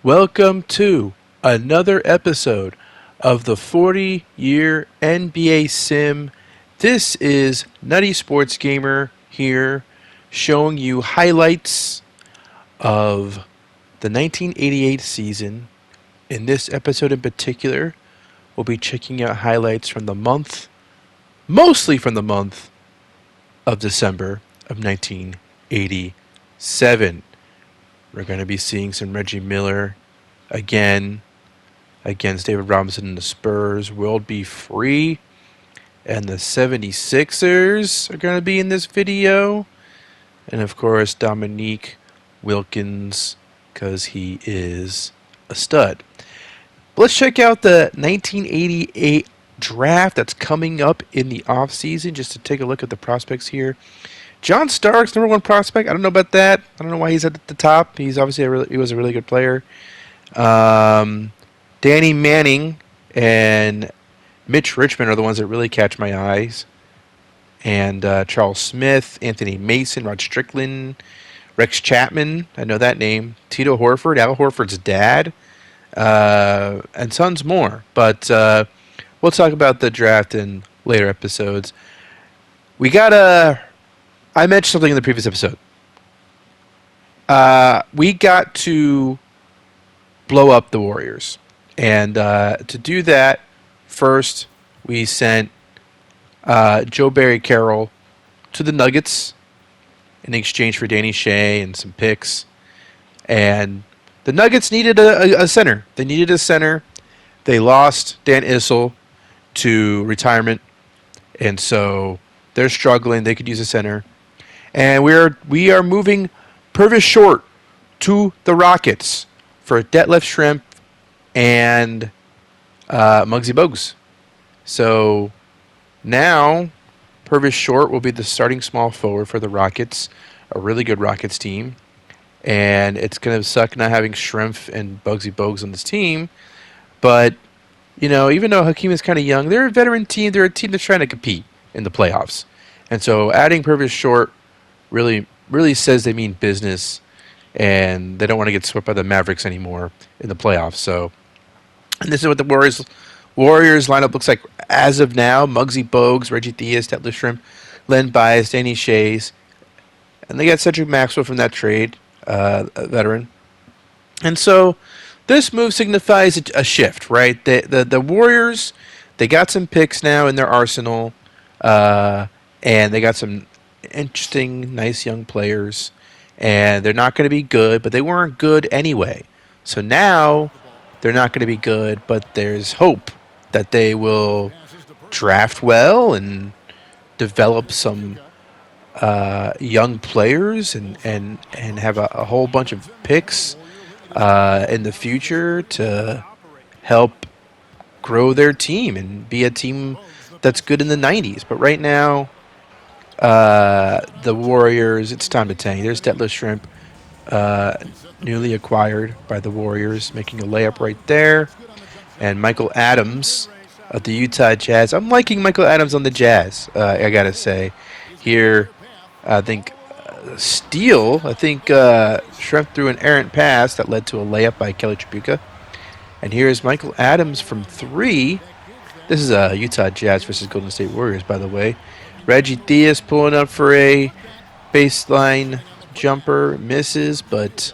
Welcome to another episode of the 40-year NBA Sim. This is Nutty Sports Gamer here, showing you highlights of the 1988 season. In this episode in particular, we'll be checking out highlights from the month, mostly from the month of December of 1987. We're going to be seeing some Reggie Miller again against David Robinson and the Spurs. World Be Free. And the 76ers are going to be in this video. And of course, Dominique Wilkins, because he is a stud. But let's check out the 1988 draft that's coming up in the offseason, just to take a look at the prospects here. John Starks, number one prospect. I don't know about that. I don't know why he's at the top. He's obviously he was a really good player. Danny Manning and Mitch Richmond are the ones that really catch my eyes. And Charles Smith, Anthony Mason, Rod Strickland, Rex Chapman. I know that name. Tito Horford, Al Horford's dad, and tons more. But we'll talk about the draft in later episodes. I mentioned something in the previous episode. We got to blow up the Warriors. And to do that, first we sent Joe Barry Karl to the Nuggets in exchange for Danny Shea and some picks. And the Nuggets needed a center. They needed a center. They lost Dan Issel to retirement. And so they're struggling. They could use a center. And we are moving Purvis Short to the Rockets for Detlef Schrempf and Muggsy Bogues. So now Purvis Short will be the starting small forward for the Rockets, a really good Rockets team. And it's going to suck not having Schrempf and Muggsy Bogues on this team. But, even though Hakeem is kind of young, they're a veteran team. They're a team that's trying to compete in the playoffs. And so adding Purvis Short really says they mean business, and they don't want to get swept by the Mavericks anymore in the playoffs. So, and this is what the Warriors lineup looks like as of now. Muggsy Bogues, Reggie Theus, Detlef Schrempf, Len Bias, Danny Shays, and they got Cedric Maxwell from that trade, a veteran. And so this move signifies a shift, right? The Warriors, they got some picks now in their arsenal, and they got some interesting, nice young players, and they're not going to be good, but they weren't good anyway. So now they're not going to be good, but there's hope that they will draft well and develop some young players and have a whole bunch of picks in the future to help grow their team and be a team that's good in the 90s. But right now, the Warriors, it's time to tank. There's Detlef Schrempf, newly acquired by the Warriors, making a layup right there. And Michael Adams of the Utah Jazz. I'm liking Michael Adams on the Jazz, I got to say. Here, I think steal. I think Schrempf threw an errant pass that led to a layup by Kelly Tripucka. And here's Michael Adams from three. This is Utah Jazz versus Golden State Warriors, by the way. Reggie Theus pulling up for a baseline jumper, misses, but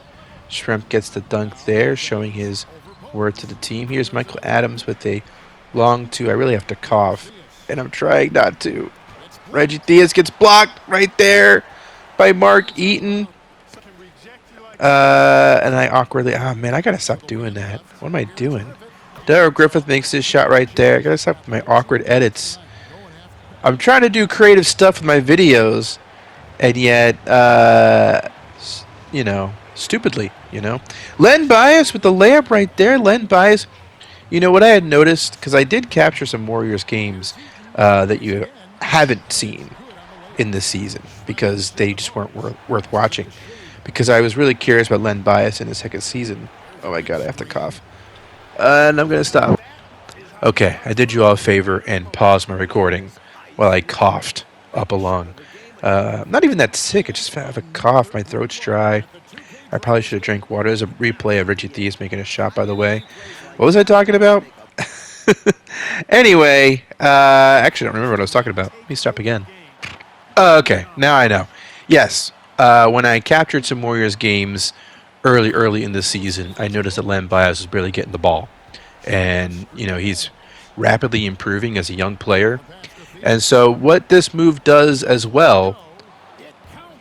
Schrempf gets the dunk there, showing his worth to the team. Here's Michael Adams with a long two. I really have to cough, and I'm trying not to. Reggie Theus gets blocked right there by Mark Eaton. And I awkwardly, I got to stop doing that. What am I doing? Daryl Griffith makes this shot right there. I got to stop with my awkward edits. I'm trying to do creative stuff with my videos, and yet, stupidly, Len Bias with the layup right there. Len Bias, what I had noticed, because I did capture some Warriors games that you haven't seen in this season, because they just weren't worth watching. Because I was really curious about Len Bias in his second season. Oh my God, I have to cough. And I'm going to stop. Okay, I did you all a favor and paused my recording while I coughed up a lung. I'm not even that sick. I just have a cough. My throat's dry. I probably should have drank water. There's a replay of Richie Thieves making a shot, by the way. What was I talking about? Anyway, actually, I don't remember what I was talking about. Let me stop again. Okay, now I know. Yes, when I captured some Warriors games early in the season, I noticed that Len Bias was barely getting the ball. And, he's rapidly improving as a young player. And so what this move does as well,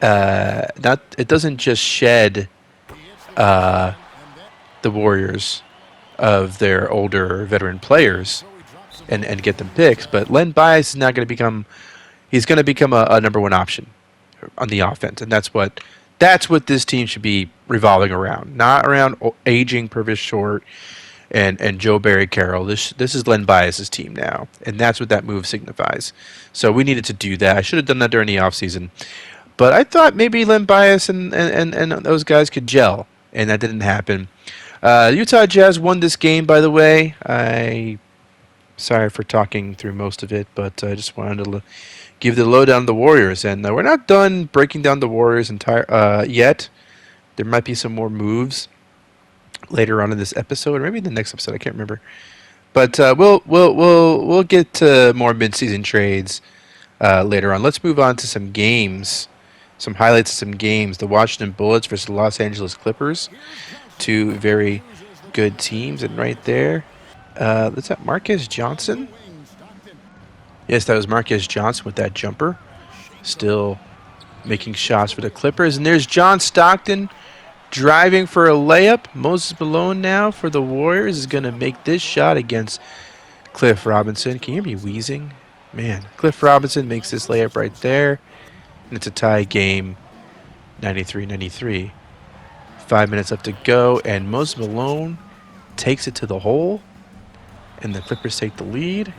it doesn't just shed the Warriors of their older veteran players and get them picks, but Len Bias is not going to become a number one option on the offense, and that's what this team should be revolving around, not around aging Purvis Short and Joe Barry Carroll. This is Len Bias's team now, and that's what that move signifies. So we needed to do that. I should have done that during the offseason. But I thought maybe Len Bias and those guys could gel, and that didn't happen. Utah Jazz won this game, by the way. Sorry for talking through most of it, but I just wanted to give the lowdown on the Warriors. And we're not done breaking down the Warriors yet. There might be some more moves later on in this episode, or maybe in the next episode. I can't remember. But we'll get to more midseason trades later on. Let's move on to some games, some highlights of some games. The Washington Bullets versus the Los Angeles Clippers, two very good teams. And right there, is that Marquez Johnson? Yes, that was Marquez Johnson with that jumper. Still making shots for the Clippers. And there's John Stockton driving for a layup. Moses Malone now for the Warriors is going to make this shot against Cliff Robinson. Can you hear me wheezing? Man, Cliff Robinson makes this layup right there. And it's a tie game, 93-93. 5 minutes left to go, and Moses Malone takes it to the hole, and the Clippers take the lead.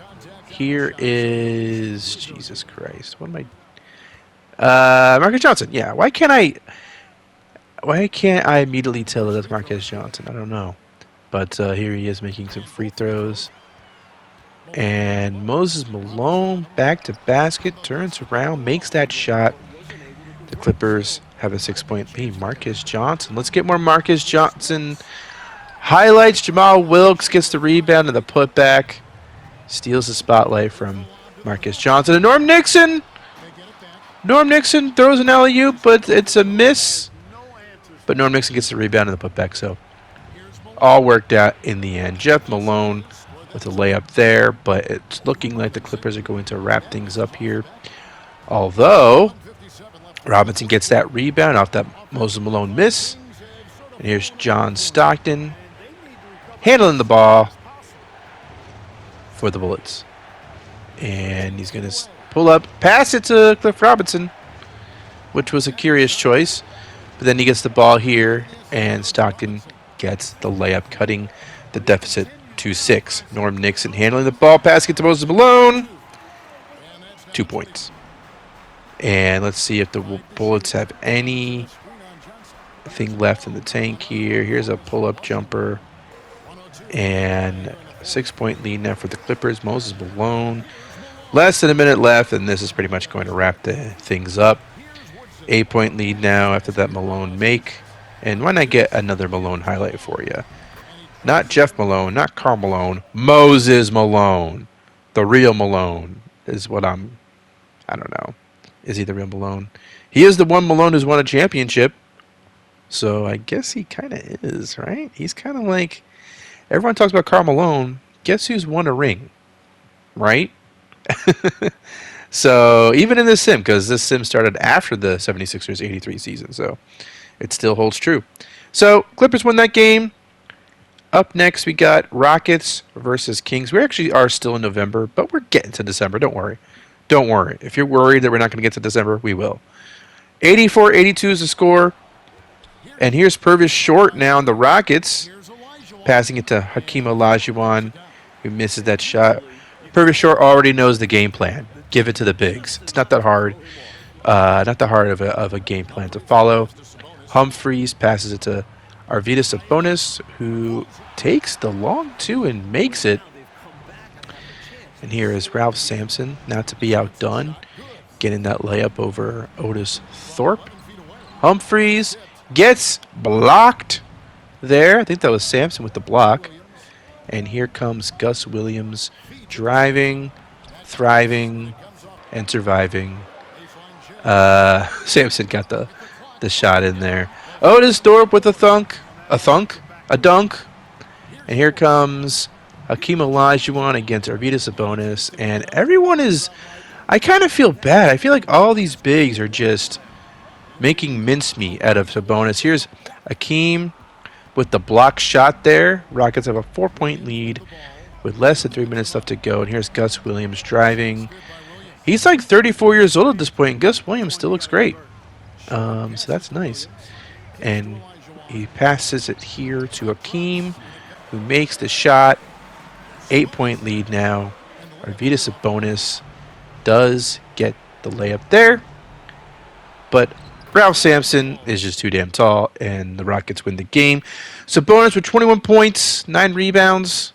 Here is, Jesus Christ, what am I? Marcus Johnson. Yeah, why can't I immediately tell that that's Marcus Johnson? I don't know. But here he is making some free throws. And Moses Malone back to basket, turns around, makes that shot. The Clippers have a 6-point lead. Marcus Johnson. Let's get more Marcus Johnson highlights. Jamal Wilkes gets the rebound and the putback. Steals the spotlight from Marcus Johnson. And Norm Nixon throws an alley-oop, but it's a miss. But Norm Nixon gets the rebound and the putback. So all worked out in the end. Jeff Malone with a layup there, but it's looking like the Clippers are going to wrap things up here. Although Robinson gets that rebound off that Moses Malone miss. And here's John Stockton handling the ball for the Bullets. And he's going to pull up, pass it to Cliff Robinson, which was a curious choice. But then he gets the ball here, and Stockton gets the layup, cutting the deficit to 6. Norm Nixon handling the ball, passing it to Moses Malone. 2 points. And let's see if the Bullets have anything left in the tank here. Here's a pull-up jumper. And a 6-point lead now for the Clippers. Moses Malone. Less than a minute left, and this is pretty much going to wrap the things up. 8-point lead now after that Malone make. And why not get another Malone highlight for you? Not Jeff Malone, not Karl Malone. Moses Malone. The real Malone is what I don't know. Is he the real Malone? He is the one Malone who's won a championship. So I guess he kind of is, right? He's kind of like, everyone talks about Karl Malone. Guess who's won a ring? Right? So even in this sim, because this sim started after the 76ers 83 season, so it still holds true. So Clippers won that game. Up next, we got Rockets versus Kings. We actually are still in November, but we're getting to December. Don't worry. Don't worry. If you're worried that we're not going to get to December, we will. 84-82 is the score. And here's Purvis Short now in the Rockets. Passing it to Hakeem Olajuwon, who misses that shot. Purvis Short already knows the game plan. Give it to the bigs. It's not that hard. Not that hard of a game plan to follow. Humphreys passes it to Arvydas Sabonis, who takes the long two and makes it. And here is Ralph Sampson, not to be outdone, getting that layup over Otis Thorpe. Humphreys Gets blocked there. I think that was Sampson with the block. And here comes Gus Williams driving, thriving, and surviving. Sampson got the shot in there. Otis Thorpe with a dunk. And here comes Hakeem Olajuwon against Arvydas Sabonis. And everyone is, I kind of feel bad. I feel like all these bigs are just making mincemeat out of Sabonis. Here's Hakeem with the block shot there. Rockets have a 4-point lead with less than 3 minutes left to go. And here's Gus Williams driving. He's like 34 years old at this point. And Gus Williams still looks great. So that's nice. And he passes it here to Hakeem, who makes the shot. 8-point lead now. Arvydas Sabonis does get the layup there. But Ralph Sampson is just too damn tall, and the Rockets win the game. Sabonis with 21 points, 9 rebounds,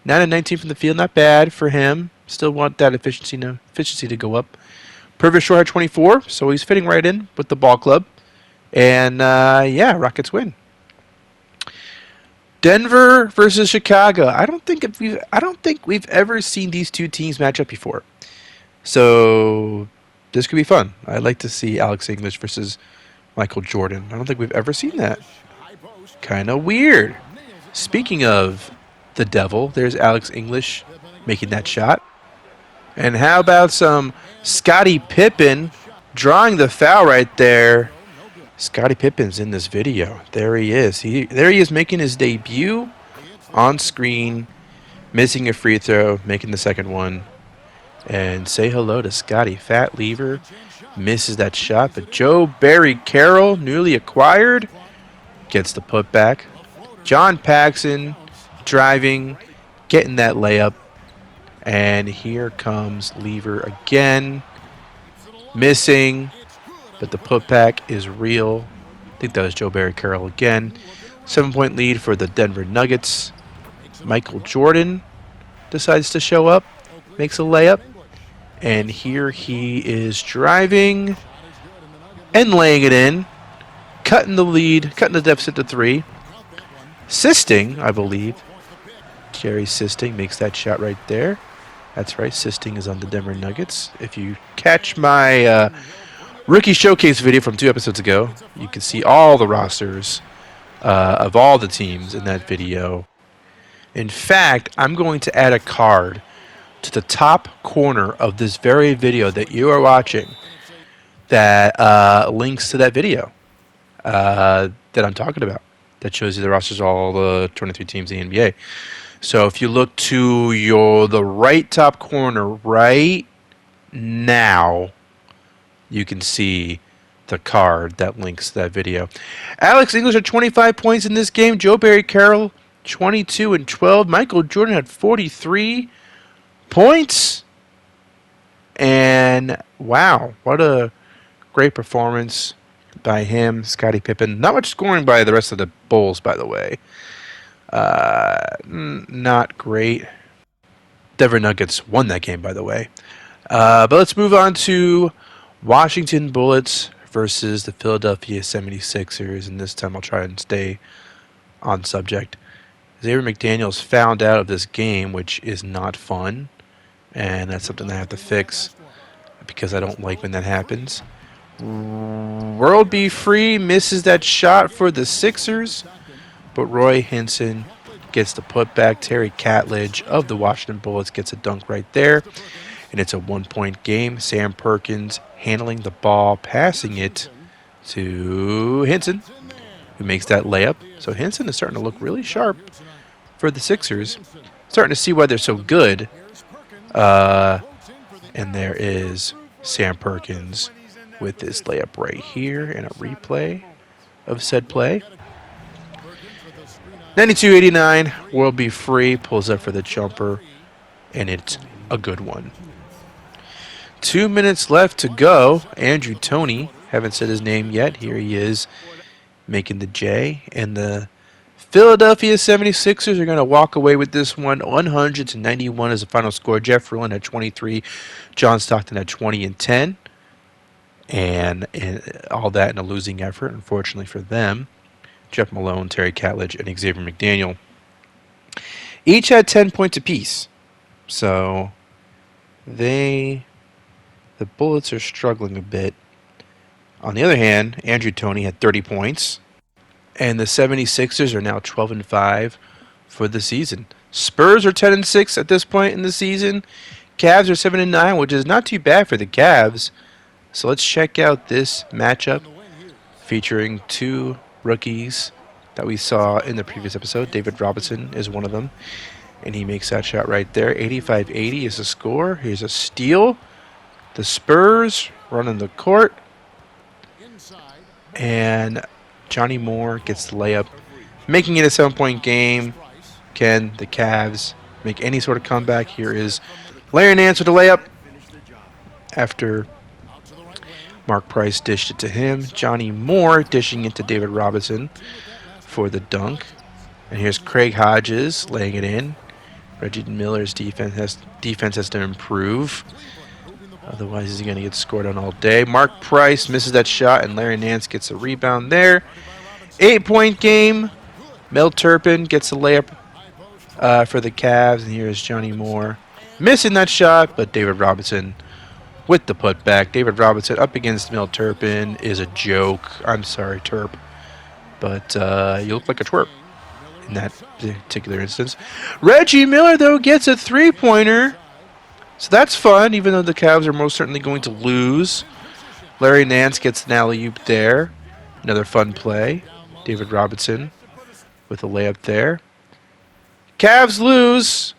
9 and 19 from the field. Not bad for him. Still want that efficiency to go up. Purvis Shore had 24, so he's fitting right in with the ball club. And, yeah, Rockets win. Denver versus Chicago. I don't think we've ever seen these two teams match up before. So this could be fun. I'd like to see Alex English versus Michael Jordan. I don't think we've ever seen that. Kind of weird. Speaking of the devil, there's Alex English making that shot. And how about some Scottie Pippen drawing the foul right there? Scottie Pippen's in this video. There he is. There he is making his debut on screen, missing a free throw, making the second one. And say hello to Scottie. Fat Lever misses that shot. But Joe Barry Carroll, newly acquired, gets the putback. John Paxson driving, getting that layup. And here comes Lever again. Missing. But the putback is real. I think that was Joe Barry Carroll again. 7-point lead for the Denver Nuggets. Michael Jordan decides to show up. Makes a layup. And here he is driving and laying it in. Cutting the lead. Cutting the deficit to 3. Sisting, I believe. Jerry Sisting makes that shot right there. That's right. Sisting is on the Denver Nuggets. If you catch my rookie showcase video from 2 episodes ago, you can see all the rosters of all the teams in that video. In fact, I'm going to add a card to the top corner of this very video that you are watching that links to that video that I'm talking about. That shows you the rosters of all the 23 teams in the NBA. So if you look to the right top corner right now, you can see the card that links to that video. Alex English had 25 points in this game. Joe Barry Carroll, 22 and 12. Michael Jordan had 43 points. And wow, what a great performance by him. Scottie Pippen. Not much scoring by the rest of the Bulls, by the way. Not great. Denver Nuggets won that game, by the way. But let's move on to Washington Bullets versus the Philadelphia 76ers. And this time I'll try and stay on subject. Xavier McDaniels found out of this game, which is not fun. And that's something I have to fix because I don't like when that happens. World Be Free misses that shot for the Sixers. But Roy Hinson gets the putback. Terry Catledge of the Washington Bullets gets a dunk right there. And it's a 1-point game. Sam Perkins handling the ball, passing it to Hinson, who makes that layup. So Hinson is starting to look really sharp for the Sixers. Starting to see why they're so good. And there is Sam Perkins with this layup right here and a replay of said play. 92-89, World Be Free, pulls up for the jumper, and it's a good one. 2 minutes left to go. Andrew Toney, haven't said his name yet. Here he is making the J. And the Philadelphia 76ers are going to walk away with this one. 100-91 is the final score. Jeff Ruland had 23. John Stockton had 20 and 10. and all that in a losing effort, unfortunately for them. Jeff Malone, Terry Catledge, and Xavier McDaniel each had 10 points apiece. So the Bullets are struggling a bit. On the other hand, Andrew Toney had 30 points, and the 76ers are now 12-5 for the season. Spurs are 10-6 at this point in the season. Cavs are 7-9, which is not too bad for the Cavs. So let's check out this matchup featuring two rookies that we saw in the previous episode. David Robinson is one of them, and he makes that shot right there. 85-80 is the score. Here's a steal. The Spurs running the court, and Johnny Moore gets the layup, making it a 7-point game. Can the Cavs make any sort of comeback? Here is Larry Nance with a layup after Mark Price dished it to him. Johnny Moore dishing it to David Robinson for the dunk. And here's Craig Hodges laying it in. Reggie Miller's defense has to improve. Otherwise, he's going to get scored on all day. Mark Price misses that shot, and Larry Nance gets a rebound there. 8-point game. Mel Turpin gets a layup for the Cavs, and here's Johnny Moore missing that shot, but David Robinson with the putback. David Robinson up against Mel Turpin is a joke. I'm sorry, Turp, but you look like a twerp in that particular instance. Reggie Miller, though, gets a three-pointer. So that's fun, even though the Cavs are most certainly going to lose. Larry Nance gets an alley-oop there. Another fun play. David Robinson with a layup there. Cavs lose.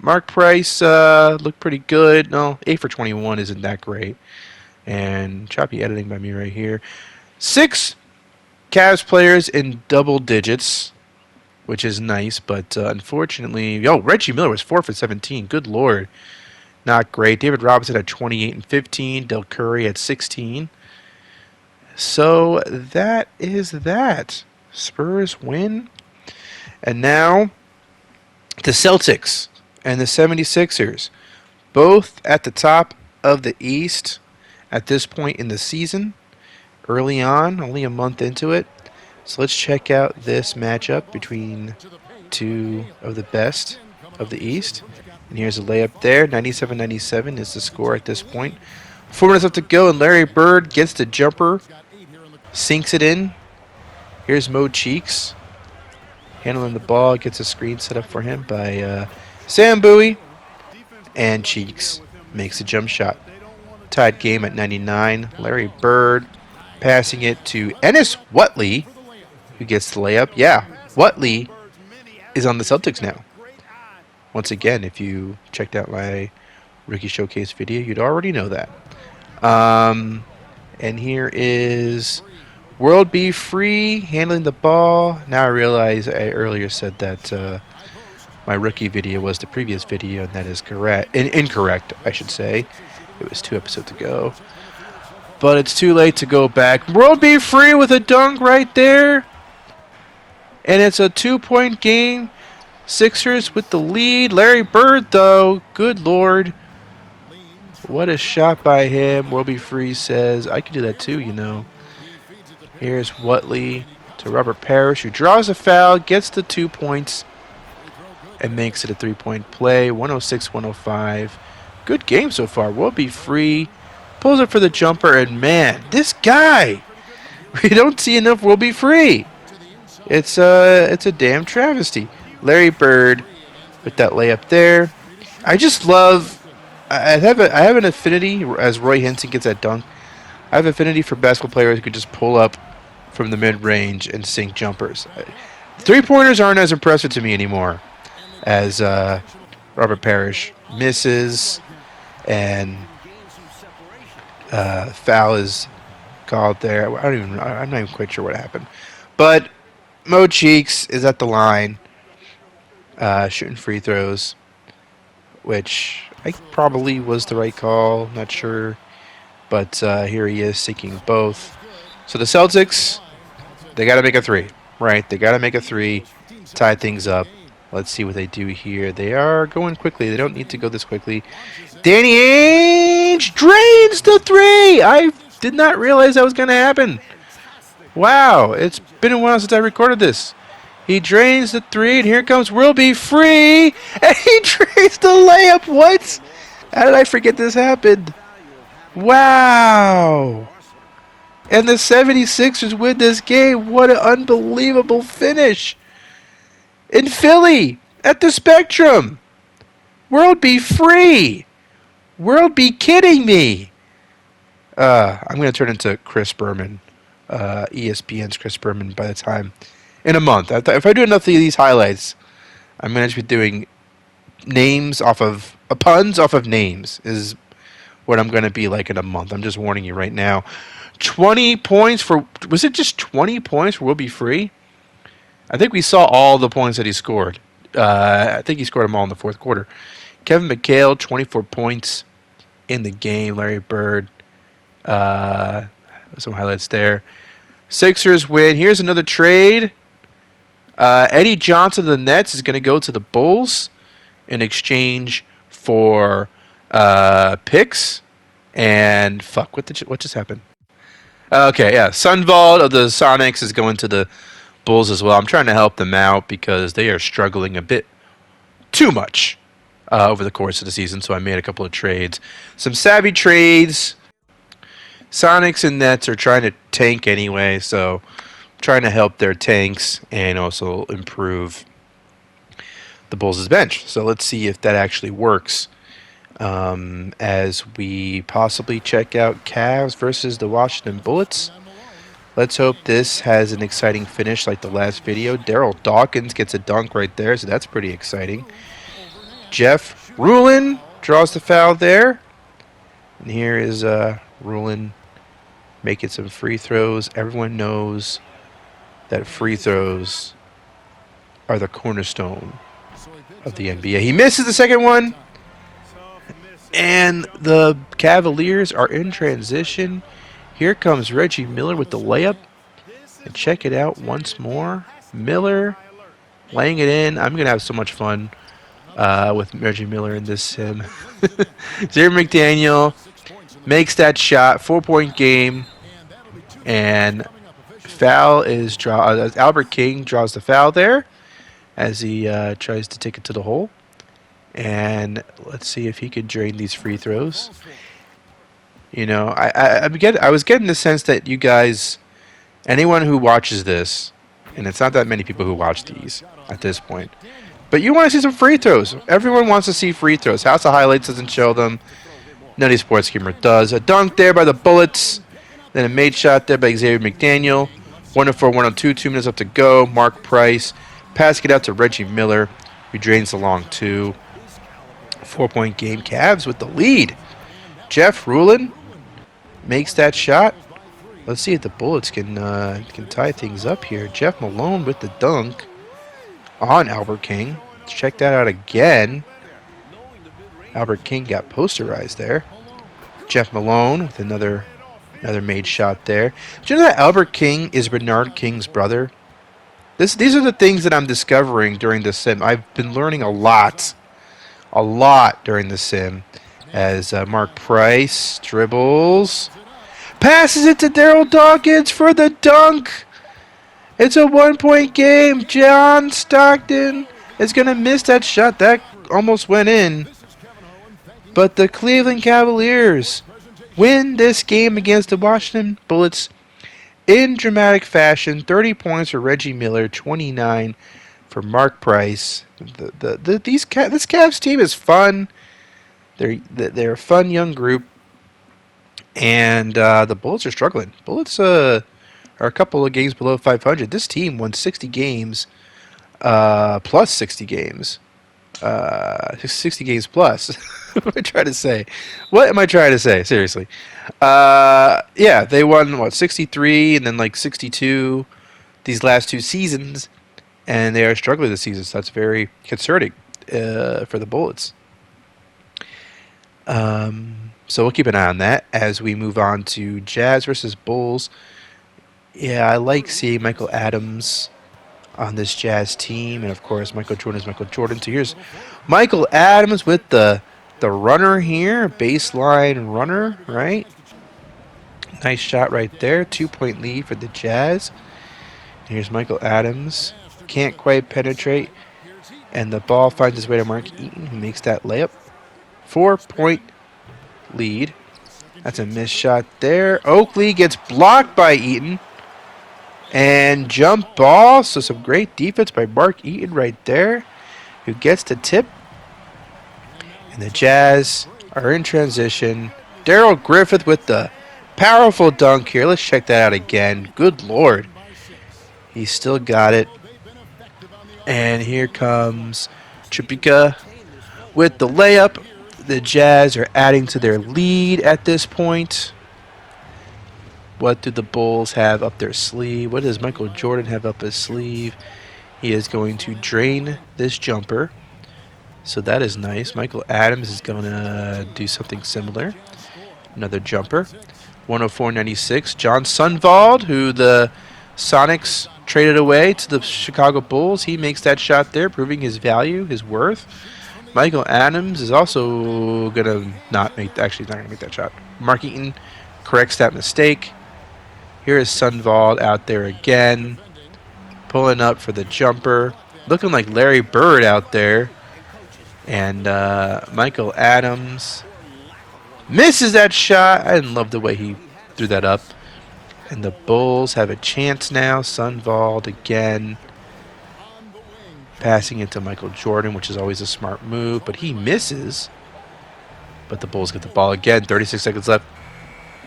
Mark Price looked pretty good. No, 8 for 21 isn't that great. And choppy editing by me right here. 6 Cavs players in double digits, which is nice, but unfortunately... Reggie Miller was 4 for 17. Good Lord. Not great. David Robinson had 28 and 15. Del Curry had 16. So that is that. Spurs win. And now the Celtics and the 76ers, both at the top of the East at this point in the season. Early on, only a month into it. So let's check out this matchup between two of the best of the East. And here's a layup there. 97-97 is the score at this point. 4 minutes left to go, and Larry Bird gets the jumper. Sinks it in. Here's Mo Cheeks handling the ball. Gets a screen set up for him by Sam Bowie. And Cheeks makes a jump shot. Tied game at 99. Larry Bird passing it to Ennis Whatley, who gets the layup. Yeah, Whatley is on the Celtics now. Once again, if you checked out my Rookie Showcase video, you'd already know that. And here is World Be Free handling the ball. Now I realize I earlier said that my rookie video was the previous video, and that is correct. Incorrect, I should say. It was 2 episodes ago. But it's too late to go back. World Be Free with a dunk right there. And it's a 2-point game. Sixers with the lead. Larry Bird, though, good Lord. What a shot by him. World Be Free says, I could do that too, you know. Here's Whatley to Robert Parrish, who draws a foul, gets the 2 points, and makes it a 3-point play. 106-105. Good game so far. World Be Free pulls it for the jumper, and man, this guy, we don't see enough World Be Free. It's a damn travesty. Larry Bird with that layup there. I just love. I have an affinity, as Roy Hinton gets that dunk. I have an affinity for basketball players who can just pull up from the mid-range and sink jumpers. 3-pointers aren't as impressive to me anymore, as Robert Parrish misses and foul is called there. I'm not even quite sure what happened, but Mo Cheeks is at the line. Shooting free throws, which I probably was the right call. Not sure, but here he is seeking both. So the Celtics, they got to make a 3, right? They got to make a 3, tie things up. Let's see what they do here. They are going quickly. They don't need to go this quickly. Danny Ainge drains the 3. I did not realize that was going to happen. Wow, it's been a while since I recorded this. He drains the three, and here comes Will Be Free, and he drains the layup. What? How did I forget this happened? Wow. And the 76ers win this game. What an unbelievable finish. In Philly, at the Spectrum. World Be Free. World be kidding me. I'm going to turn into Chris Berman, ESPN's Chris Berman by the time, in a month. If I do enough of these highlights, I'm going to be doing names off of, puns off of names is what I'm going to be like in a month. I'm just warning you right now. 20 points for, was it just 20 points for Will Be Free? I think we saw all the points that he scored. I think he scored them all in the fourth quarter. Kevin McHale, 24 points in the game. Larry Bird, some highlights there. Sixers win. Here's another trade. Eddie Johnson of the Nets is going to go to the Bulls in exchange for picks. And fuck, what just happened? Okay, yeah. Sunvald of the Sonics is going to the Bulls as well. I'm trying to help them out because they are struggling a bit too much over the course of the season, so I made a couple of trades. Some savvy trades. Sonics and Nets are trying to tank anyway, so I'm trying to help their tanks and also improve the Bulls' bench. So let's see if that actually works as we possibly check out Cavs versus the Washington Bullets. Let's hope this has an exciting finish like the last video. Daryl Dawkins gets a dunk right there, so that's pretty exciting. Jeff Rulin draws the foul there. And here is Rulin making some free throws. Everyone knows that free throws are the cornerstone of the NBA. He misses the second one. And the Cavaliers are in transition. Here comes Reggie Miller with the layup. And check it out once more. Miller laying it in. I'm going to have so much fun with Reggie Miller in this sim. Xavier McDaniel makes that shot. 4-point game. And foul is Albert King draws the foul there as he tries to take it to the hole. And let's see if he can drain these free throws. You know, I was getting the sense that you guys, anyone who watches this, and it's not that many people who watch these at this point, but you want to see some free throws. Everyone wants to see free throws. House of Highlights doesn't show them. Nutty Sports Gamer does. A dunk there by the Bullets. Then a made shot there by Xavier McDaniel. 104, 102, 2 minutes up to go. Mark Price. Passing it out to Reggie Miller, who drains the long two. 4-point game. Cavs with the lead. Jeff Rulin makes that shot. Let's see if the Bullets can tie things up here. Jeff Malone with the dunk on Albert King. Let's check that out again. Albert King got posterized there. Jeff Malone with another made shot there. Do you know that Albert King is Bernard King's brother? These are the things that I'm discovering during this sim. I've been learning a lot during the sim. As Mark Price dribbles, passes it to Daryl Dawkins for the dunk. It's a 1-point game. John Stockton is going to miss that shot. That almost went in. But the Cleveland Cavaliers win this game against the Washington Bullets in dramatic fashion. 30 points for Reggie Miller, 29 for Mark Price. This Cavs team is fun. They're a fun young group, and the Bullets are struggling. Bullets are a couple of games below 500. This team won 60 games, plus 60 games, 60 games plus. What am I trying to say? What am I trying to say? Seriously, yeah, they won 63 and then like 62 these last two seasons, and they are struggling this season. So that's very concerning for the Bullets. So we'll keep an eye on that as we move on to Jazz versus Bulls. Yeah, I like seeing Michael Adams on this Jazz team, and of course Michael Jordan is Michael Jordan. So here's Michael Adams with the runner here, baseline runner, right? Nice shot right there. 2-point lead for the Jazz. Here's Michael Adams. Can't quite penetrate. And the ball finds its way to Mark Eaton, who makes that layup. 4-point lead. That's a missed shot there. Oakley gets blocked by Eaton. And jump ball. So some great defense by Mark Eaton right there, who gets the tip. And the Jazz are in transition. Daryl Griffith with the powerful dunk here. Let's check that out again. Good Lord. He's still got it. And here comes Chipika with the layup. The Jazz are adding to their lead at this point. What do the Bulls have up their sleeve? What does Michael Jordan have up his sleeve? He is going to drain this jumper. So that is nice. Michael Adams is going to do something similar. Another jumper. 104.96. John Sundvald, who the Sonics traded away to the Chicago Bulls. He makes that shot there, proving his value, his worth. Michael Adams is also going to not make that shot. Mark Eaton corrects that mistake. Here is Sundvald out there again, pulling up for the jumper. Looking like Larry Bird out there. And Michael Adams misses that shot. I didn't love the way he threw that up. And the Bulls have a chance now. Sundvald again. Passing it to Michael Jordan, which is always a smart move. But he misses. But the Bulls get the ball again. 36 seconds left.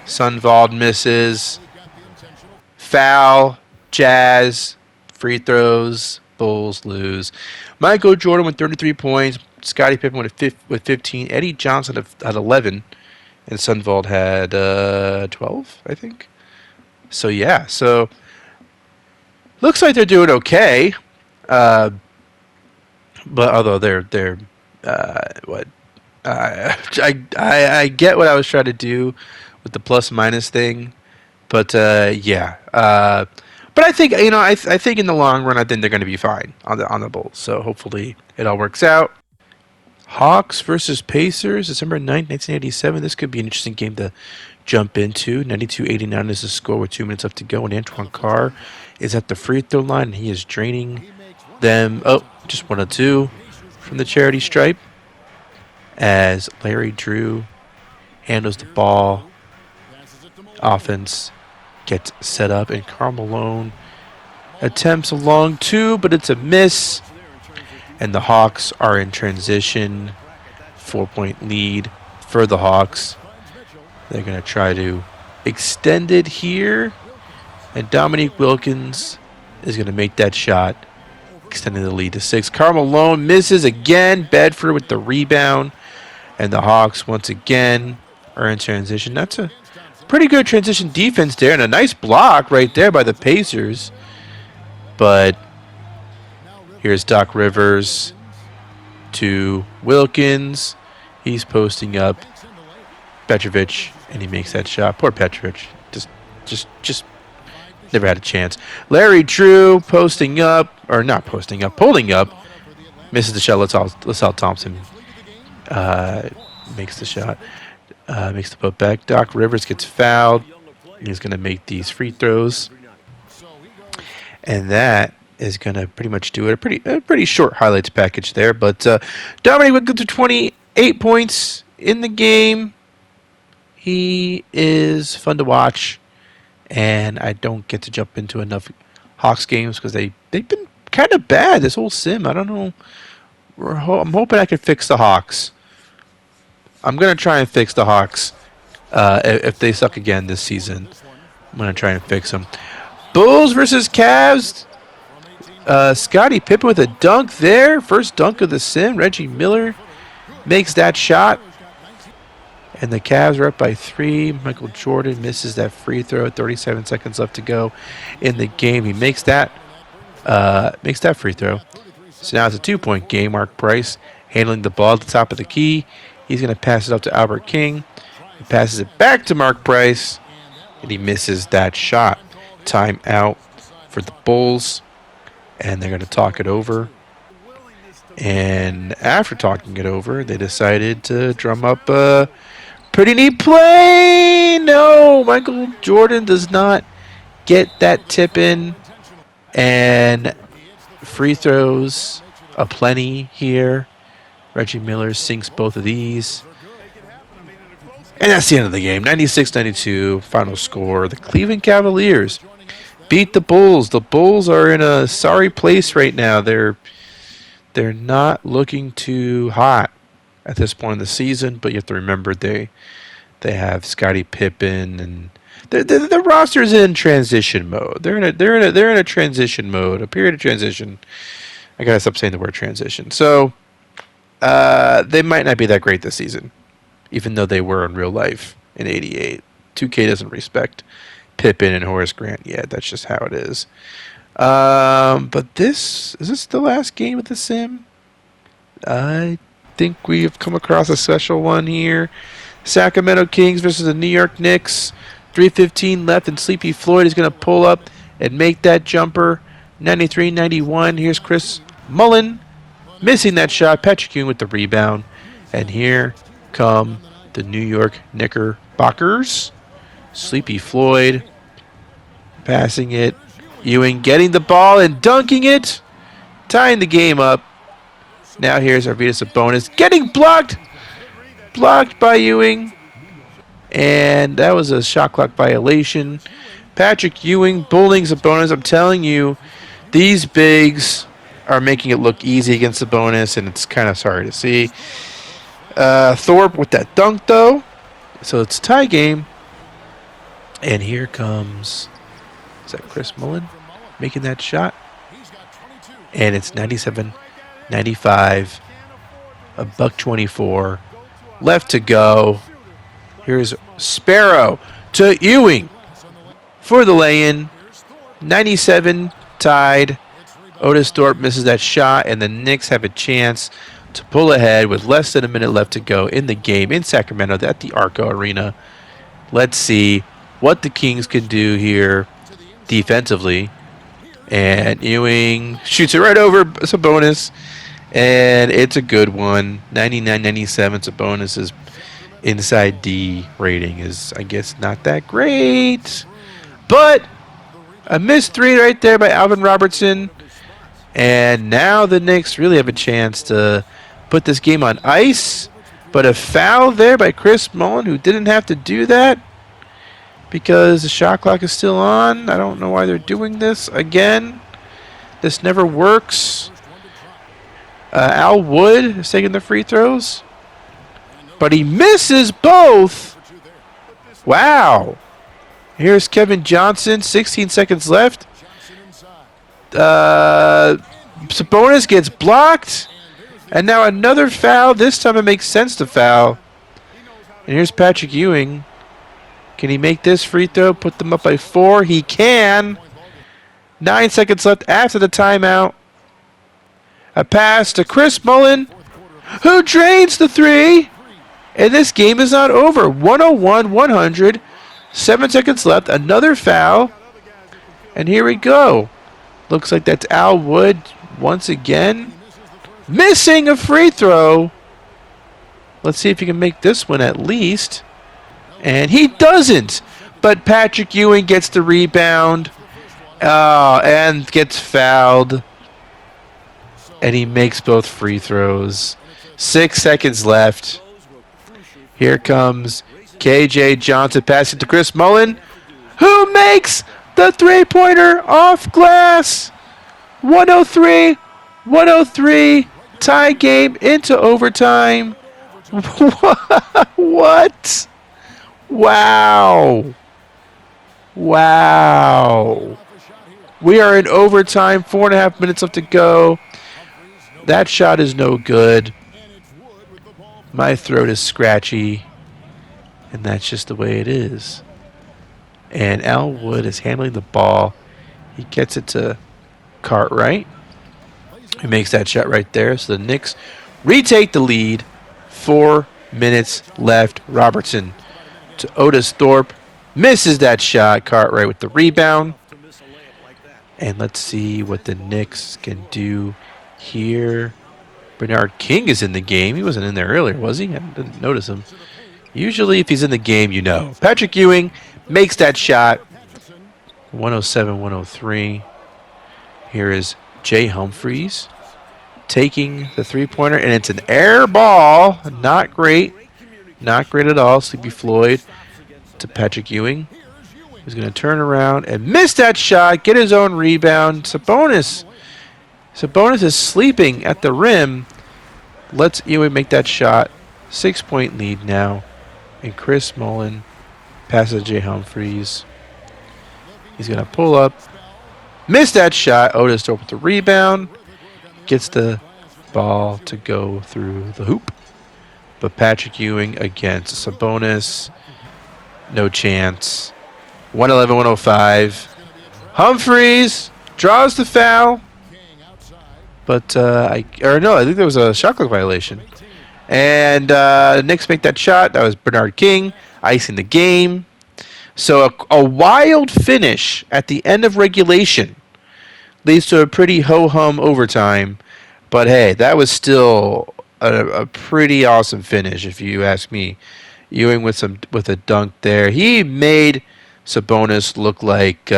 Sundvald misses. Foul. Jazz. Free throws. Bulls lose. Michael Jordan with 33 points. Scottie Pippen with 15. Eddie Johnson had 11. And Sundvald had 12, I think. So, yeah. So, looks like they're doing okay. But although they're what? I get what I was trying to do with the plus-minus thing. But, yeah. But I think, I think in the long run, I think they're going to be fine on the Bulls. So, hopefully, it all works out. Hawks versus Pacers, December 9th, 1987. This could be an interesting game to jump into. 92-89 is the score with 2 minutes left to go. And Antoine Carr is at the free throw line. And he is draining them. Oh, just 1 of 2 from the charity stripe. As Larry Drew handles the ball. Offense gets set up. And Karl Malone attempts a long 2, but it's a miss. And the Hawks are in transition. 4-point lead for the Hawks. They're going to try to extend it here. And Dominique Wilkins is going to make that shot, extending the lead to 6. Karl Malone misses again. Bedford with the rebound. And the Hawks, once again, are in transition. That's a pretty good transition defense there. And a nice block right there by the Pacers. But here's Doc Rivers to Wilkins. He's posting up Petrovic, and he makes that shot. Poor Petrovic. Just never had a chance. Larry Drew pulling up. Misses the shot. LaSalle Thompson makes the shot. Makes the put back. Doc Rivers gets fouled. He's going to make these free throws. And that is going to pretty much do it. A pretty short highlights package there. But Dominic Wilkins to 28 points in the game. He is fun to watch. And I don't get to jump into enough Hawks games because they've been kind of bad this whole sim. I don't know. I'm hoping I can fix the Hawks. I'm going to try and fix the Hawks. If they suck again this season, I'm going to try and fix them. Bulls versus Cavs. Scottie Pippen with a dunk there. First dunk of the sim. Reggie Miller makes that shot. And the Cavs are up by 3. Michael Jordan misses that free throw. 37 seconds left to go in the game. He makes that free throw. So now it's a 2-point game. Mark Price handling the ball at the top of the key. He's going to pass it up to Albert King. He passes it back to Mark Price. And he misses that shot. Timeout for the Bulls. And they're going to talk it over. And after talking it over, they decided to drum up Pretty neat play. No, Michael Jordan does not get that tip in. And free throws aplenty here. Reggie Miller sinks both of these. And that's the end of the game. 96-92, final score. The Cleveland Cavaliers beat the Bulls. The Bulls are in a sorry place right now. They're not looking too hot at this point in the season, but you have to remember they have Scottie Pippen, and the roster is in transition mode. They're in a transition mode, a period of transition. I gotta stop saying the word transition. So they might not be that great this season, even though they were in real life in '88. 2K doesn't respect Pippen and Horace Grant yet. That's just how it is. But is this the last game of the sim? I think we have come across a special one here. Sacramento Kings versus the New York Knicks. 3:15 left, and Sleepy Floyd is going to pull up and make that jumper. 93-91. Here's Chris Mullen missing that shot. Patrick Ewing with the rebound. And here come the New York Knickerbockers. Sleepy Floyd passing it. Ewing getting the ball and dunking it. Tying the game up. Now here's Arvydas Sabonis getting blocked. Blocked by Ewing. And that was a shot clock violation. Patrick Ewing bullying Sabonis. I'm telling you, these bigs are making it look easy against Sabonis, and it's kind of sorry to see. Thorpe with that dunk, though. So it's a tie game. And here comes, is that Chris Mullen making that shot? And it's 97-95, $1:24 left to go. Here's Sparrow to Ewing for the lay-in. 97 tied. Otis Thorpe misses that shot, and the Knicks have a chance to pull ahead with less than a minute left to go in the game in Sacramento at the Arco Arena. Let's see what the Kings can do here defensively. And Ewing shoots it right over Sabonis, and it's a good one. 99-97. Sabonis' inside D rating is, I guess, not that great. But a missed three right there by Alvin Robertson. And now the Knicks really have a chance to put this game on ice. But a foul there by Chris Mullen, who didn't have to do that because the shot clock is still on. I don't know why they're doing this again. This never works. Al Wood is taking the free throws, but he misses both. Wow. Here's Kevin Johnson, 16 seconds left. Sabonis gets blocked. And now another foul. This time it makes sense to foul. And here's Patrick Ewing. Can he make this free throw? Put them up by 4. He can. 9 seconds left after the timeout. A pass to Chris Mullen, who drains the three. And this game is not over. 101-100. 7 seconds left. Another foul. And here we go. Looks like that's Al Wood once again. Missing a free throw. Let's see if he can make this one at least. And he doesn't. But Patrick Ewing gets the rebound. And gets fouled. And he makes both free throws. 6 seconds left. Here comes KJ Johnson passing to Chris Mullen, who makes the three-pointer off glass. 103, tie game into overtime. What? Wow. We are in overtime, 4.5 minutes left to go. That shot is no good. My throat is scratchy, and that's just the way it is. And Al Wood is handling the ball. He gets it to Cartwright. He makes that shot right there. So the Knicks retake the lead. 4 minutes left. Robertson to Otis Thorpe. Misses that shot. Cartwright with the rebound. And let's see what the Knicks can do here. Bernard King is in the game. He wasn't in there earlier, was he? I didn't notice him. Usually, if he's in the game, you know. Patrick Ewing makes that shot. 107-103. Here is Jay Humphries taking the three-pointer, and it's an air ball. Not great. Not great at all. Sleepy Floyd to Patrick Ewing. He's going to turn around and miss that shot, get his own rebound. Sabonis is sleeping at the rim. Lets Ewing make that shot. 6-point lead now. And Chris Mullen passes Jay Humphries. He's going to pull up. Miss that shot. Otis with the rebound. Gets the ball to go through the hoop. But Patrick Ewing against Sabonis. No chance. 111-105. Humphries draws the foul. But, I think there was a shot clock violation. And Knicks make that shot. That was Bernard King icing the game. So a wild finish at the end of regulation leads to a pretty ho-hum overtime. But, hey, that was still a pretty awesome finish, if you ask me. Ewing with a dunk there. He made Sabonis look like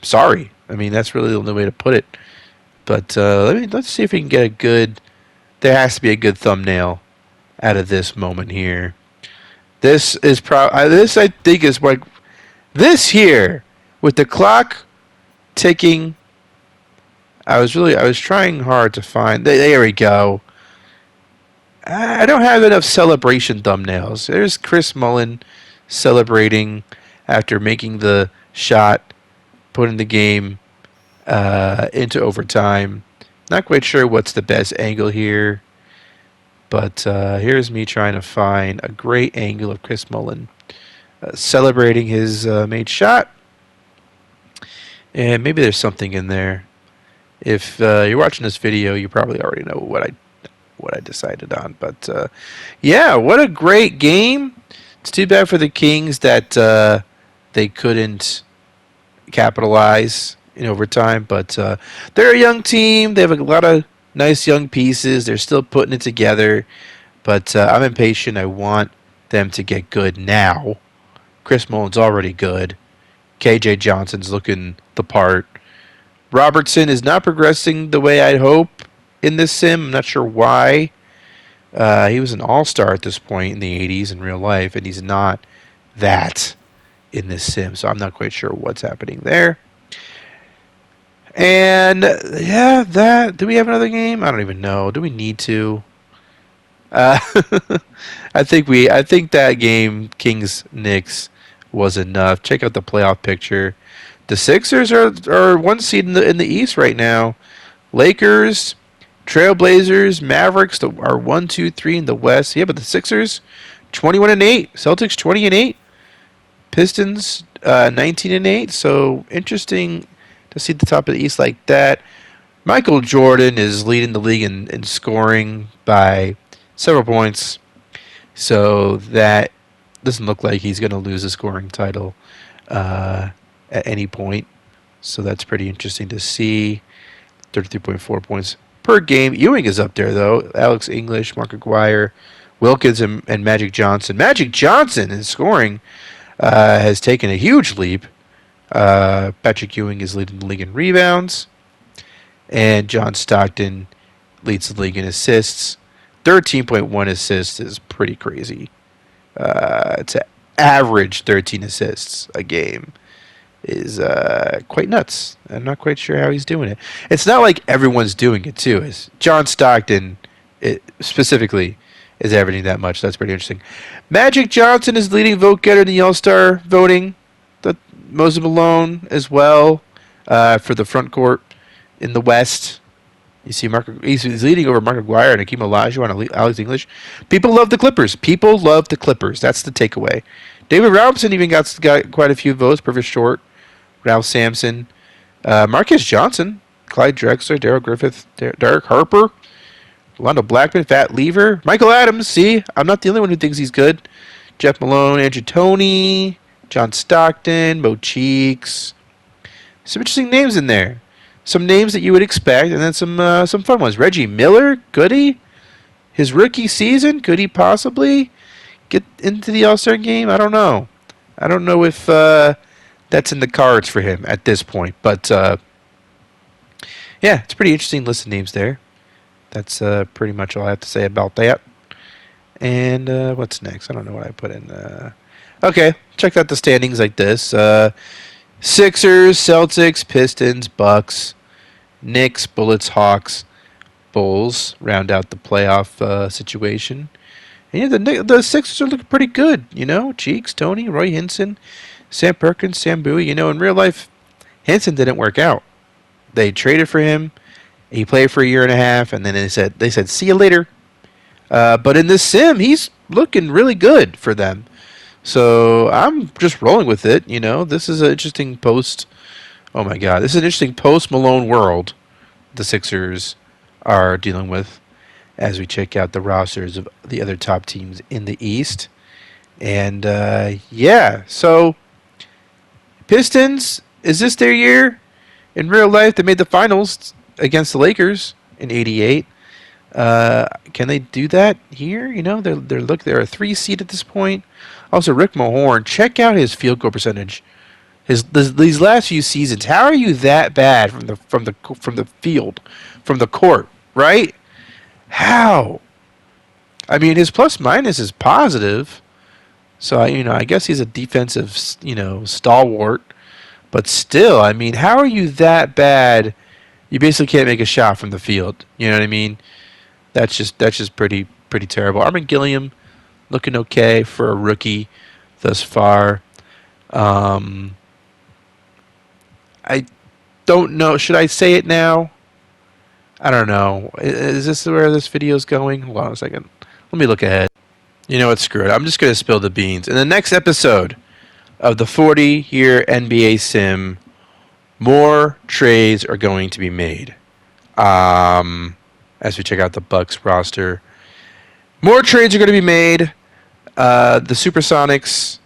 sorry. I mean, that's really the only way to put it. But let's see if we can get a good. There has to be a good thumbnail out of this moment here. This is this I think is like this here with the clock ticking. I was trying hard to find. There we go. I don't have enough celebration thumbnails. There's Chris Mullen celebrating after making the shot, putting the game into overtime. Not quite sure what's the best angle here, but here's me trying to find a great angle of Chris Mullen celebrating his made shot. And maybe there's something in there. If you're watching this video, you probably already know what I decided on. But yeah, what a great game. It's too bad for the Kings that they couldn't capitalize in overtime. But they're a young team. They have a lot of nice young pieces. They're still putting it together. But I'm impatient. I want them to get good now. Chris Mullen's already good. KJ Johnson's looking the part. Robertson is not progressing the way I'd hope in this sim. I'm not sure why. He was an all-star at this point in the 80s in real life, and he's not that in this sim. So I'm not quite sure what's happening there. And yeah, do we have another game? I don't even know. Do we need to? I think that game, Kings Knicks, was enough. Check out the playoff picture. The Sixers are one seed in the East right now. Lakers, Trailblazers, Mavericks are 1, 2, 3 in the West. Yeah, but the Sixers 21-8, Celtics 20-8, Pistons 19-8. So interesting to see the top of the East like that. Michael Jordan is leading the league in scoring by several points. So that doesn't look like he's going to lose a scoring title at any point. So that's pretty interesting to see. 33.4 points per game. Ewing is up there, though. Alex English, Mark Aguirre, Wilkins, and Magic Johnson. Magic Johnson in scoring has taken a huge leap. Patrick Ewing is leading the league in rebounds. And John Stockton leads the league in assists. 13.1 assists is pretty crazy. It's an average 13 assists a game. Is quite nuts. I'm not quite sure how he's doing it. It's not like everyone's doing it, too. It's John Stockton, specifically, is averaging that much. That's pretty interesting. Magic Johnson is leading vote getter in the All-Star voting. Moses Malone as well for the front court in the West. You see, he's leading over Mark Aguirre and Hakeem Olajuwon and Alex English. People love the Clippers. People love the Clippers. That's the takeaway. David Robinson even got quite a few votes. Perfect Short, Ralph Sampson, Marcus Johnson, Clyde Drexler, Darryl Griffith, Derek Harper, Rolando Blackman, Fat Lever, Michael Adams. See, I'm not the only one who thinks he's good. Jeff Malone, Andrew Toney, John Stockton, Mo Cheeks. Some interesting names in there. Some names that you would expect, and then some fun ones. Reggie Miller, Goody. his rookie season, could he possibly get into the All-Star game? I don't know. I don't know if that's in the cards for him at this point. But, yeah, it's a pretty interesting list of names there. That's pretty much all I have to say about that. And what's next? I don't know what I put in. Okay, check out the standings like this. Sixers, Celtics, Pistons, Bucks, Knicks, Bullets, Hawks, Bulls round out the playoff situation. And yeah, the Sixers are looking pretty good. Cheeks, Tony, Roy Hinson, Sam Perkins, Sam Bowie. In real life, Hinson didn't work out. They traded for him. He played for a year and a half, and then they said see you later. But in this sim, he's looking really good for them. So I'm just rolling with it. This is an interesting post. Oh my God, this is an interesting post Malone world the Sixers are dealing with as we check out the rosters of the other top teams in the East. And yeah, so Pistons, is this their year? In real life, they made the finals against the Lakers in '88. Can they do that here? They're a 3 seed at this point. Also, Rick Mahorn, check out his field goal percentage. These last few seasons, how are you that bad from the field, from the court, right? How? I mean, his plus minus is positive. So I guess he's a defensive, stalwart. But still, I mean, how are you that bad? You basically can't make a shot from the field. You know what I mean? That's just pretty terrible. Armin Gilliam looking okay for a rookie thus far. I don't know. Should I say it now? I don't know. Is this where this video is going? Hold on a second. Let me look ahead. You know what? Screw it. I'm just going to spill the beans. In the next episode of the 40-year NBA sim, more trades are going to be made. As we check out the Bucks roster, more trades are going to be made. The Supersonics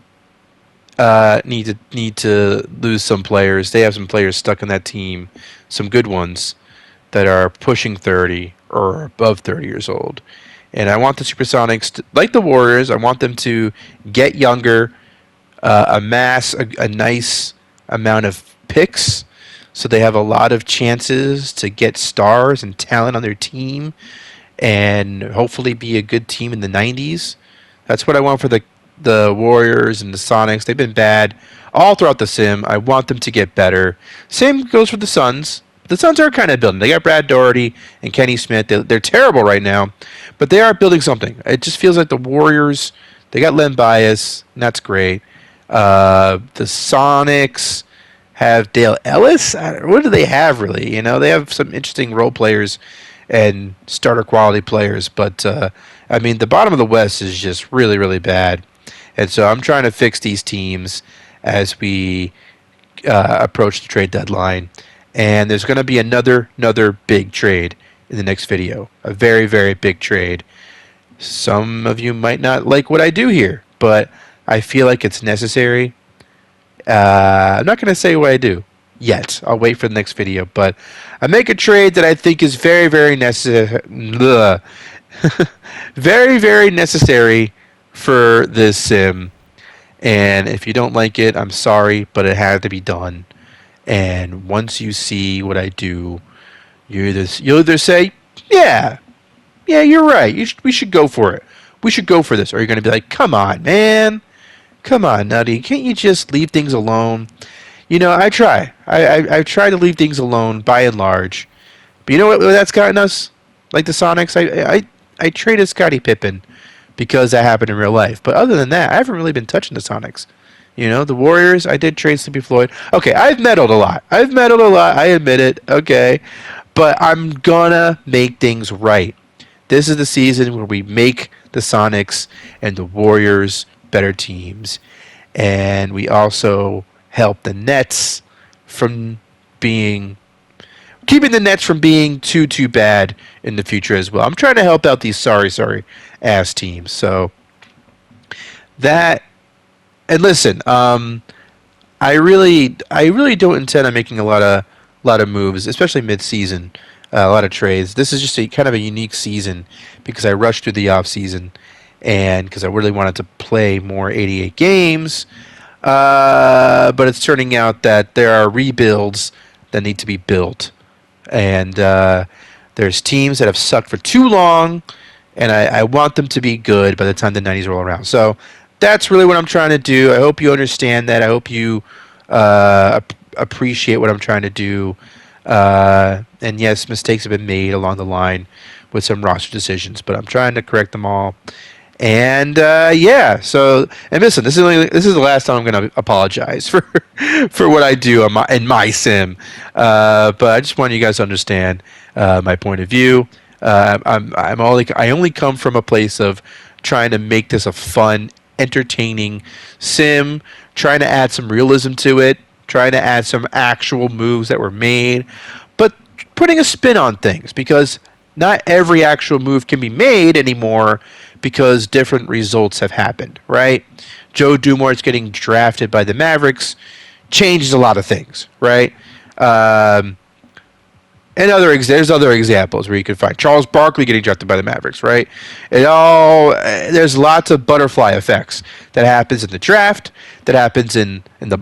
need to lose some players. They have some players stuck on that team, some good ones that are pushing 30 or above 30 years old. And I want the Supersonics, like the Warriors, I want them to get younger, amass a nice amount of picks so they have a lot of chances to get stars and talent on their team and hopefully be a good team in the 90s. That's what I want for the Warriors and the Sonics. They've been bad all throughout the sim. I want them to get better. Same goes for the Suns. The Suns are kind of building. They got Brad Doherty and Kenny Smith. They're terrible right now, but they are building something. It just feels like the Warriors, they got Len Bias, and that's great. The Sonics have Dale Ellis. What do they have, really? They have some interesting role players and starter quality players, but I mean, the bottom of the West is just really, really bad. And so I'm trying to fix these teams as we approach the trade deadline. And there's going to be another big trade in the next video. A very, very big trade. Some of you might not like what I do here, but I feel like it's necessary. I'm not going to say what I do yet. I'll wait for the next video. But I make a trade that I think is very, very necessary. Very, very necessary for this sim. And if you don't like it, I'm sorry, but it had to be done. And once you see what I do, you'll either say, yeah, you're right. We should go for it. We should go for this. Or you're going to be like, come on, man. Come on, Nutty. Can't you just leave things alone? I try. I try to leave things alone by and large. But you know what that's gotten us? Like the Sonics, I traded Scottie Pippen because that happened in real life. But other than that, I haven't really been touching the Sonics. The Warriors, I did trade Sleepy Floyd. Okay, I've meddled a lot. I admit it. Okay. But I'm gonna make things right. This is the season where we make the Sonics and the Warriors better teams. And we also help the Nets from keeping the Nets from being too bad in the future as well. I'm trying to help out these sorry ass teams. So that. And listen, I really don't intend on making a lot of moves, especially mid-season. a lot of trades. This is just a kind of a unique season because I rushed through the off season, and because I really wanted to play more 88 games. But it's turning out that there are rebuilds that need to be built, and there's teams that have sucked for too long, and I want them to be good by the time the 90s roll around. So that's really what I'm trying to do. I hope you understand that. I hope you appreciate what I'm trying to do. And yes, mistakes have been made along the line with some roster decisions, but I'm trying to correct them all. And yeah, so and listen, this is the last time I'm going to apologize for what I do in my sim. But I just want you guys to understand my point of view. I only come from a place of trying to make this a fun, entertaining sim, trying to add some realism to it, trying to add some actual moves that were made, but putting a spin on things because not every actual move can be made anymore because different results have happened, right? Joe Dumars getting drafted by the Mavericks changes a lot of things, right? And there's other examples where you can find Charles Barkley getting drafted by the Mavericks, right? There's lots of butterfly effects that happens in the draft, that happens in the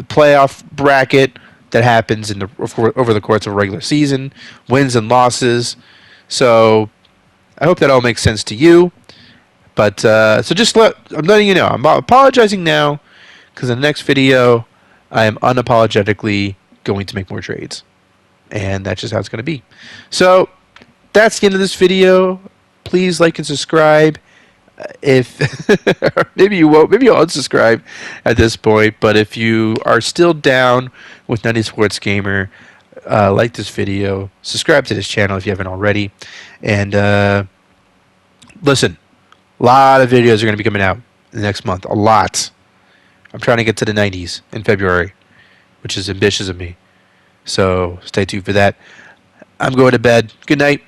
playoff bracket, that happens over the course of a regular season, wins and losses. So I hope that all makes sense to you. But I'm letting you know. I'm apologizing now because in the next video, I am unapologetically going to make more trades. And that's just how it's going to be. So that's the end of this video. Please like and subscribe. If maybe you won't, maybe you'll unsubscribe at this point. But if you are still down with 90 Sports Gamer, like this video, subscribe to this channel if you haven't already, and listen. A lot of videos are going to be coming out in the next month. A lot. I'm trying to get to the 90s in February, which is ambitious of me. So stay tuned for that. I'm going to bed. Good night.